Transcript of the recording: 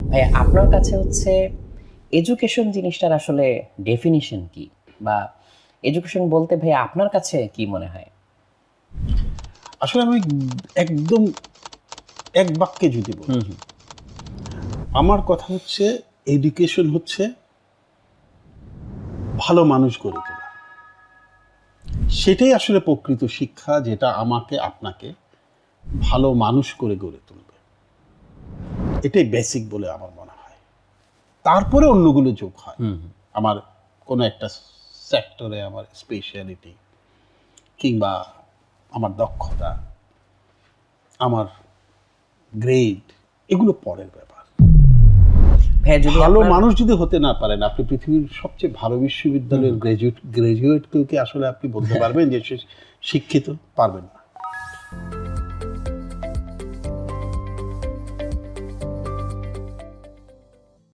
ভাই আপনার কাছে হচ্ছে এডুকেশন জিনিসটার আসলে ডেফিনিশন কি, বা এডুকেশন বলতে ভাই আপনার কাছে কি মনে হয়? আসলে আমি একদম এক বাক্যে যদি বলি, আমার কথা হচ্ছে এডুকেশন হচ্ছে ভালো মানুষ গড়ে তোলা। সেটাই আসলে প্রকৃত শিক্ষা, যেটা আমাকে আপনাকে ভালো মানুষ করে গড়ে তুলবে। এটাই বেসিক বলে আমার মনে হয়। তারপরে অন্যগুলো যোগ হয়। আমার কোনো একটা সেক্টরে আমার স্পেশালিটি, কিংবা আমার দক্ষতা, আমার গ্রেড, এগুলো পরের ব্যাপার। ভাইয়া যদি ভালো আপনার মানুষ যদি হতে না পারেন, আপনি পৃথিবীর সবচেয়ে ভালো বিশ্ববিদ্যালয়ের গ্রাজুয়েটকেও কি আসলে আপনি বলতে পারবেন যে সে শিক্ষিত? পারবেন না।